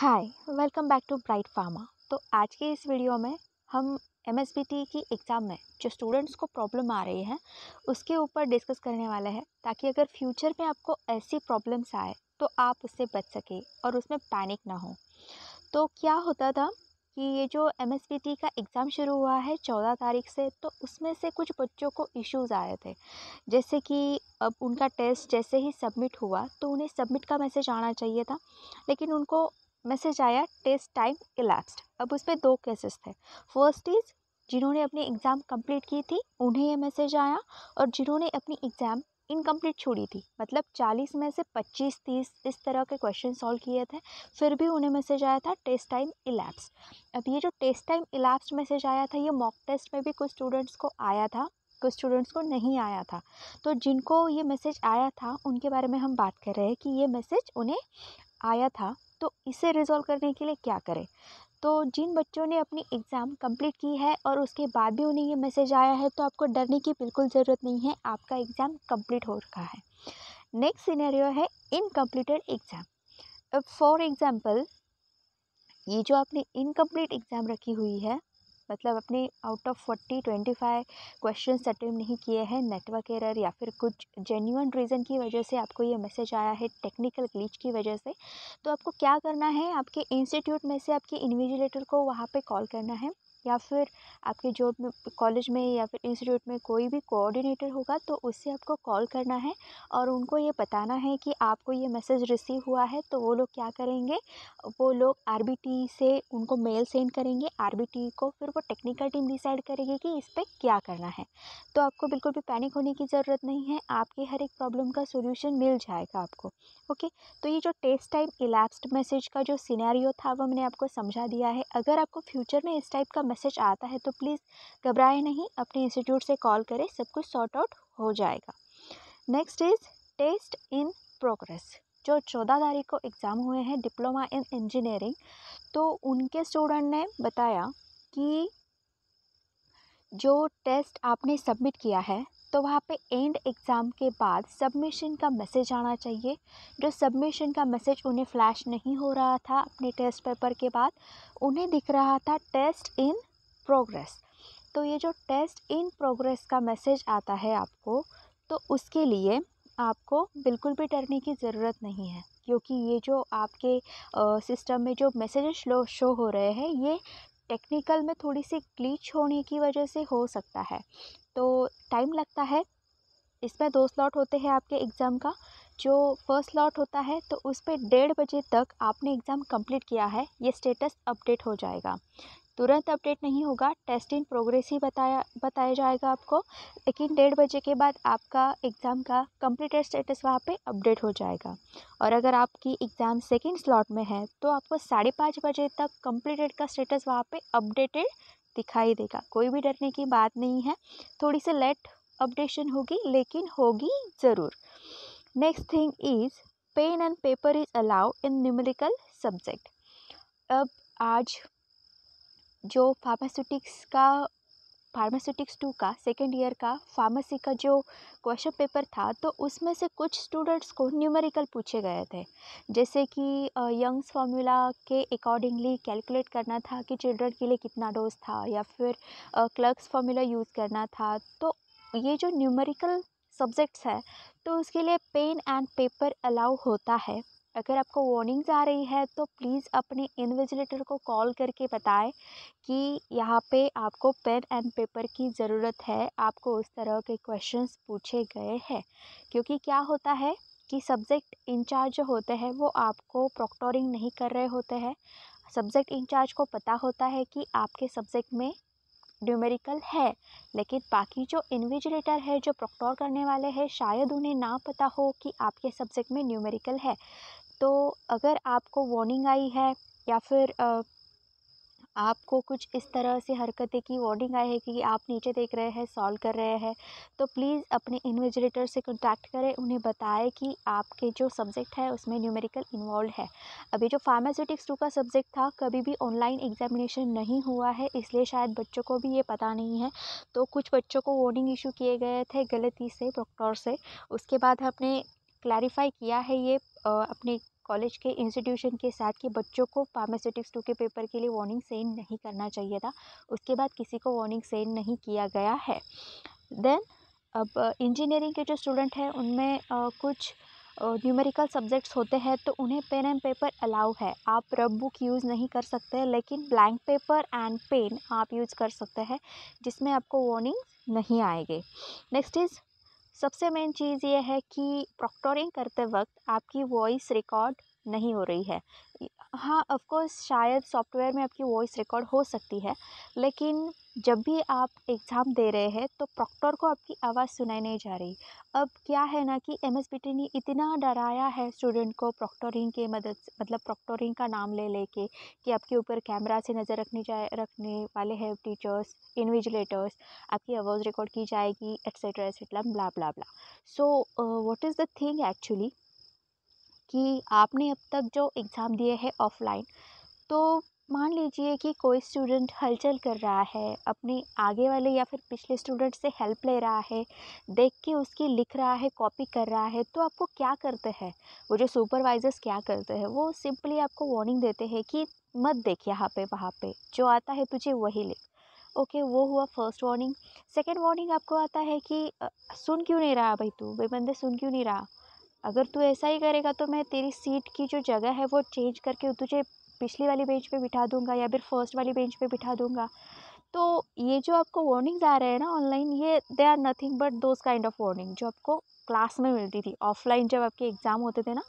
Hi, welcome back to Bright Pharma. तो आज के इस वीडियो में हम एमएसबीटी की एग्ज़ाम में जो स्टूडेंट्स को प्रॉब्लम आ रही है उसके ऊपर डिस्कस करने वाले हैं, ताकि अगर फ्यूचर में आपको ऐसी प्रॉब्लम्स आए तो आप उससे बच सके और उसमें पैनिक ना हो। तो क्या होता था कि ये जो एमएसबीटी का एग्ज़ाम शुरू हुआ है 14 तारीख से, तो उसमें से कुछ बच्चों को इश्यूज़ आए थे। जैसे कि अब उनका टेस्ट जैसे ही सबमिट हुआ तो उन्हें सबमिट का मैसेज आना चाहिए था, लेकिन उनको मैसेज आया टेस्ट टाइम इलैप्स्ड। अब उसमें दो केसेस थे। फर्स्ट इज़ जिन्होंने अपनी एग्ज़ाम कंप्लीट की थी उन्हें ये मैसेज आया, और जिन्होंने अपनी एग्ज़ाम इनकम्प्लीट छोड़ी थी, मतलब 40 में से 25-30 इस तरह के क्वेश्चन सॉल्व किए थे, फिर भी उन्हें मैसेज आया था टेस्ट टाइम इलैप्स्ड। अब ये जो टेस्ट टाइम इलैप्स्ड मैसेज आया था, ये मॉक टेस्ट में भी कुछ स्टूडेंट्स को आया था, कुछ स्टूडेंट्स को नहीं आया था। तो जिनको ये मैसेज आया था उनके बारे में हम बात कर रहे हैं कि ये मैसेज उन्हें आया था, तो इसे रिज़ॉल्व करने के लिए क्या करें। तो जिन बच्चों ने अपनी एग्ज़ाम कंप्लीट की है और उसके बाद भी उन्हें ये मैसेज आया है, तो आपको डरने की बिल्कुल ज़रूरत नहीं है, आपका एग्ज़ाम कंप्लीट हो रखा है। नेक्स्ट सिनेरियो है इनकम्प्लीटेड एग्ज़ाम। अब फॉर एग्ज़ाम्पल, ये जो आपने इनकम्प्लीट एग्ज़ाम रखी हुई है, मतलब अपने आउट ऑफ 25 क्वेश्चन अटेम्प्ट नहीं किए हैं, नेटवर्क एरर या फिर कुछ जेन्युइन रीज़न की वजह से आपको ये मैसेज आया है, टेक्निकल ग्लिच की वजह से, तो आपको क्या करना है, आपके इंस्टीट्यूट में से आपके इन्विजिलेटर को वहाँ पे कॉल करना है, या फिर आपके जो कॉलेज में या फिर इंस्टीट्यूट में कोई भी कोऑर्डिनेटर होगा तो उससे आपको कॉल करना है और उनको ये बताना है कि आपको ये मैसेज रिसीव हुआ है। तो वो लोग क्या करेंगे, वो लोग आरबीटी से उनको मेल सेंड करेंगे, आरबीटी को फिर वो टेक्निकल टीम डिसाइड करेगी कि इस पर क्या करना है। तो आपको बिल्कुल भी पैनिक होने की ज़रूरत नहीं है, आपकी हर एक प्रॉब्लम का सोल्यूशन मिल जाएगा आपको। ओके, तो ये जो टेस्ट टाइम इलैप्स्ड मैसेज का जो सिनेरियो था वो मैंने आपको समझा दिया है। अगर आपको फ्यूचर में इस टाइप का मैसेज आता है तो प्लीज़ घबराए नहीं, अपने इंस्टीट्यूट से कॉल करें, सब कुछ सॉर्ट आउट हो जाएगा। Next is test in progress. जो 14 तारीख को एग्ज़ाम हुए हैं डिप्लोमा इन इंजीनियरिंग, तो उनके स्टूडेंट ने बताया कि जो टेस्ट आपने सबमिट किया है तो वहाँ पे एंड एग्ज़ाम के बाद सबमिशन का मैसेज आना चाहिए। जो सबमिशन का मैसेज उन्हें फ्लैश नहीं हो रहा था अपने टेस्ट पेपर के बाद, उन्हें दिख रहा था टेस्ट इन प्रोग्रेस। तो ये जो टेस्ट इन प्रोग्रेस का मैसेज आता है आपको, तो उसके लिए आपको बिल्कुल भी डरने की ज़रूरत नहीं है, क्योंकि ये जो आपके सिस्टम में जो मैसेजेस शो हो रहे हैं, ये टेक्निकल में थोड़ी सी ग्लिच होने की वजह से हो सकता है, तो टाइम लगता है। इसमें 2 स्लॉट होते हैं आपके एग्ज़ाम का। जो फर्स्ट स्लॉट होता है तो उस पे 1:30 बजे तक आपने एग्ज़ाम कंप्लीट किया है, ये स्टेटस अपडेट हो जाएगा। तुरंत अपडेट नहीं होगा, टेस्ट इन प्रोग्रेस ही बताया जाएगा आपको, लेकिन 1:30 बजे के बाद आपका एग्ज़ाम का कंप्लीटेड स्टेटस वहाँ पे अपडेट हो जाएगा। और अगर आपकी एग्ज़ाम सेकंड स्लॉट में है तो आपको 5:30 बजे तक कंप्लीटेड का स्टेटस वहाँ पे अपडेटेड दिखाई देगा। कोई भी डरने की बात नहीं है, थोड़ी सी लेट अपडेशन होगी लेकिन होगी ज़रूर। Next thing is pen and paper is allow in numerical subject. अब आज जो फार्मास्यूटिक्स 2 का सेकेंड ईयर का फार्मेसी का जो क्वेश्चन पेपर था, तो उसमें से कुछ स्टूडेंट्स को न्यूमेरिकल पूछे गए थे। जैसे कि यंग्स फार्मूला के अकॉर्डिंगली कैलकुलेट करना था कि चिल्ड्रन के लिए कितना डोज था, या फिर क्लर्क्स फार्मूला यूज़ करना था। तो ये जो न्यूमेरिकल सब्जेक्ट्स है, तो उसके लिए पेन एंड पेपर अलाउ होता है। अगर आपको वार्निंग्स आ रही है तो प्लीज़ अपने इन्विजिलेटर को कॉल करके बताएं कि यहाँ पे आपको पेन एंड पेपर की ज़रूरत है, आपको उस तरह के क्वेश्चंस पूछे गए हैं। क्योंकि क्या होता है कि सब्जेक्ट इंचार्ज जो होते हैं वो आपको प्रॉक्टोरिंग नहीं कर रहे होते हैं। सब्जेक्ट इंचार्ज को पता होता है कि आपके सब्जेक्ट में न्यूमेरिकल है, लेकिन बाकी जो इन्विजिलेटर है, जो प्रॉक्टोर करने वाले हैं, शायद उन्हें ना पता हो कि आपके सब्जेक्ट में न्यूमेरिकल है। तो अगर आपको वार्निंग आई है, या फिर आपको कुछ इस तरह से हरकतें की वार्निंग आई है कि आप नीचे देख रहे हैं, सॉल्व कर रहे हैं, तो प्लीज़ अपने इन्विजिलेटर से कांटेक्ट करें, उन्हें बताएं कि आपके जो सब्जेक्ट है उसमें न्यूमेरिकल इन्वॉल्व है। अभी जो फार्मास्यूटिक्स 2 का सब्जेक्ट था, कभी भी ऑनलाइन एग्जामिनेशन नहीं हुआ है, इसलिए शायद बच्चों को भी ये पता नहीं है। तो कुछ बच्चों को वार्निंग इशू किए गए थे गलती से प्रॉक्टर से, उसके बाद हमने क्लैरिफाई किया है ये अपने कॉलेज के इंस्टीट्यूशन के साथ कि बच्चों को फार्मास्यूटिक्स 2 के पेपर के लिए वार्निंग सेंड नहीं करना चाहिए था। उसके बाद किसी को वार्निंग सेंड नहीं किया गया है। देन अब इंजीनियरिंग के जो स्टूडेंट हैं उनमें कुछ न्यूमेरिकल सब्जेक्ट्स होते हैं तो उन्हें पेन एंड पेपर अलाउ है। आप रब बुक यूज़ नहीं कर सकते, लेकिन ब्लैंक पेपर एंड पेन आप यूज़ कर सकते हैं, जिसमें आपको वार्निंग नहीं आएगी। नेक्स्ट इज़, सबसे मेन चीज़ ये है कि प्रॉक्टोरिंग करते वक्त आपकी वॉइस रिकॉर्ड नहीं हो रही है। हाँ, ऑफ कोर्स शायद सॉफ्टवेयर में आपकी वॉइस रिकॉर्ड हो सकती है, लेकिन जब भी आप एग्ज़ाम दे रहे हैं तो प्रॉक्टर को आपकी आवाज़ सुनाई नहीं जा रही। अब क्या है ना कि एमएसपीटी ने इतना डराया है स्टूडेंट को प्रॉक्टोरिंग के मदद से, मतलब प्रॉक्टोरिंग का नाम ले लेके कि आपके ऊपर कैमरा से नज़र रखने वाले हैं टीचर्स, इन्विजिलेटर्स, आपकी आवाज़ रिकॉर्ड की जाएगी, etcetera etcetera, blah blah blah. So what is the thing actually कि आपने अब तक जो एग्ज़ाम दिए हैं ऑफलाइन, तो मान लीजिए कि कोई स्टूडेंट हलचल कर रहा है, अपने आगे वाले या फिर पिछले स्टूडेंट से हेल्प ले रहा है, देख के उसकी लिख रहा है, कॉपी कर रहा है, तो आपको क्या करते हैं, वो जो सुपरवाइजर्स क्या करते हैं, वो सिंपली आपको वार्निंग देते हैं कि मत देख यहाँ पे वहाँ पे, जो आता है तुझे वही लिख। ओके, वो हुआ फर्स्ट वार्निंग। सेकेंड वार्निंग आपको आता है कि सुन क्यों नहीं रहा भाई, तू भाई बंदे सुन क्यों नहीं रहा, अगर तू ऐसा ही करेगा तो मैं तेरी सीट की जो जगह है वो चेंज करके तुझे पिछली वाली बेंच पे बिठा दूंगा या फिर फर्स्ट वाली बेंच पे बिठा दूंगा। तो ये जो आपको वार्निंग्स आ रहे हैं ना ऑनलाइन, ये they are nothing but those kind of warning जो आपको क्लास में मिलती थी। ऑफलाइन जब आपके एग्ज़ाम होते थे ना,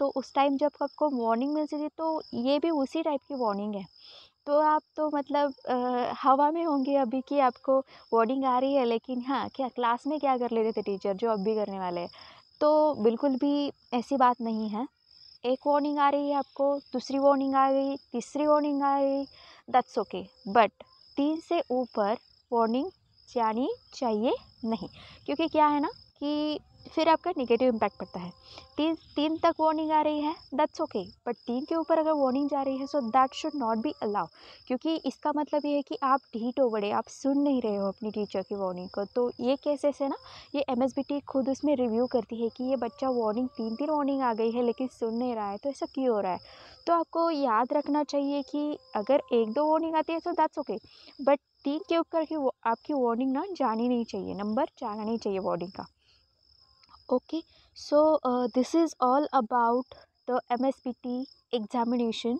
तो उस टाइम जब आपको वार्निंग मिलती थी तो ये भी उसी टाइप की वार्निंग है। तो आप तो मतलब हवा में होंगे अभी कि आपको वार्निंग आ रही है, लेकिन हाँ, क्या क्लास में क्या कर लेते थे टीचर जो अब भी करने वाले हैं। तो बिल्कुल भी ऐसी बात नहीं है। एक वार्निंग आ रही है आपको, दूसरी वार्निंग आ गई, तीसरी वार्निंग आ गई, दैट्स ओके, बट 3 से ऊपर वार्निंग जानी चाहिए नहीं, क्योंकि क्या है ना कि फिर आपका नेगेटिव इम्पैक्ट पड़ता है। 3 तक वार्निंग आ रही है, दैट्स ओके, बट 3 के ऊपर अगर वार्निंग जा रही है so that should not be allow, क्योंकि इसका मतलब ये है कि आप ढीठ हो बड़े, आप सुन नहीं रहे हो अपनी टीचर की वार्निंग को। तो ये केसेस है ना, ये एमएसबीटी खुद उसमें रिव्यू करती है कि ये बच्चा वार्निंग 3 वार्निंग आ गई है लेकिन सुन नहीं रहा है, तो ऐसा क्यों हो रहा है। तो आपको याद रखना चाहिए कि अगर 1-2 वार्निंग आती है तो दैट्स ओके, बट 3 के ऊपर की आपकी वार्निंग ना जानी नहीं चाहिए, नंबर जाना नहीं चाहिए वार्निंग का। Okay, so this is all about the MSBT examination.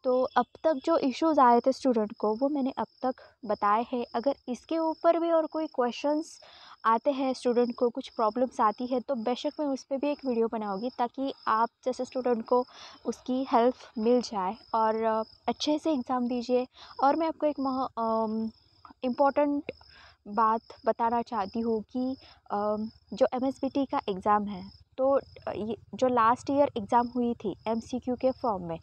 तो अब तक जो इश्यूज़ आए थे स्टूडेंट को वो मैंने अब तक बताए हैं। अगर इसके ऊपर भी और कोई क्वेश्चंस आते हैं, स्टूडेंट को कुछ प्रॉब्लम्स आती है, तो बेशक मैं उस पर भी एक वीडियो बनाऊंगी ताकि आप जैसे स्टूडेंट को उसकी हेल्प मिल जाए और अच्छे से एग्ज़ाम दीजिए। और मैं आपको एक इम्पॉर्टेंट बात बताना चाहती हूँ कि जो एमएसबीटी का एग्ज़ाम है, तो ये जो लास्ट ईयर एग्ज़ाम हुई थी एमसीक्यू के फॉर्म में,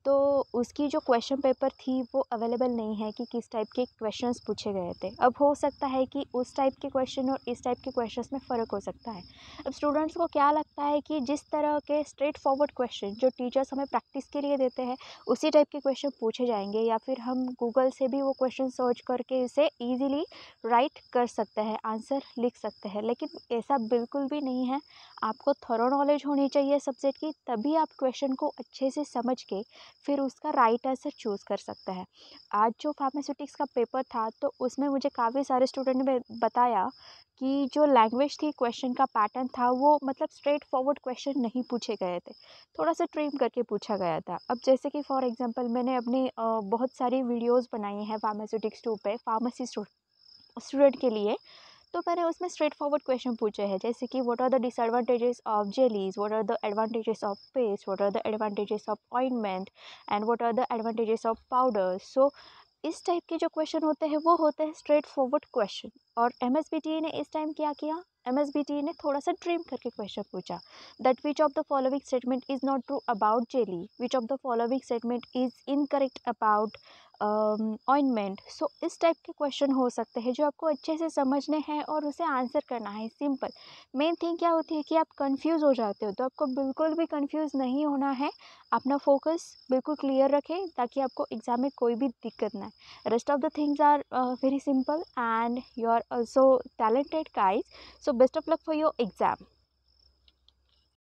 तो उसकी जो क्वेश्चन पेपर थी वो अवेलेबल नहीं है कि किस टाइप के क्वेश्चंस पूछे गए थे। अब हो सकता है कि उस टाइप के क्वेश्चन और इस टाइप के क्वेश्चंस में फ़र्क हो सकता है। अब स्टूडेंट्स को क्या लगता है कि जिस तरह के स्ट्रेट फॉरवर्ड क्वेश्चन जो टीचर्स हमें प्रैक्टिस के लिए देते हैं उसी टाइप के क्वेश्चन पूछे जाएंगे, या फिर हम गूगल से भी वो क्वेश्चन सर्च करके इसे ईजिली राइट कर सकते हैं, आंसर लिख सकते हैं। लेकिन ऐसा बिल्कुल भी नहीं है। आपको थॉरो नॉलेज होनी चाहिए सब्जेक्ट की, तभी आप क्वेश्चन को अच्छे से समझ के फिर उसका राइट आंसर चूज़ कर सकते हैं। आज जो फार्मास्यूटिक्स का पेपर था तो उसमें मुझे काफ़ी सारे स्टूडेंट ने बताया कि जो लैंग्वेज थी, क्वेश्चन का पैटर्न था, वो मतलब स्ट्रेट फॉरवर्ड क्वेश्चन नहीं पूछे गए थे, थोड़ा सा ट्रिम करके पूछा गया था। अब जैसे कि फॉर एग्जांपल मैंने अपने बहुत सारी वीडियोस बनाई हैं फार्मास्यूटिक्स 2 पे, फार्मेसी स्टूडेंट के लिए। तो मैंने उसमें स्ट्रेट फॉरवर्ड क्वेश्चन पूछे हैं, जैसे कि what are the disadvantages of jellies, what are the advantages of paste, what are the advantages of ointment and what are the advantages of powder. So इस टाइप के जो क्वेश्चन होते हैं वो होते हैं स्ट्रेट फॉरवर्ड क्वेश्चन। और MSBT ने इस टाइम क्या किया, एमएसबीटी ने थोड़ा सा ट्रिम करके क्वेश्चन पूछा, that which of the following statement is not true about jelly, which of the following statement is incorrect about ointment. So इस टाइप के क्वेश्चन हो सकते हैं जो आपको अच्छे से समझने हैं और उसे आंसर करना है, सिंपल। मेन थिंग क्या होती है कि आप कंफ्यूज हो जाते हो, तो आपको बिल्कुल भी कंफ्यूज नहीं होना है। अपना फोकस बिल्कुल क्लियर रखें ताकि आपको एग्जाम में कोई भी दिक्कत ना आए। Rest of the things are very simple and you are also talented guys. So best of luck for your exam.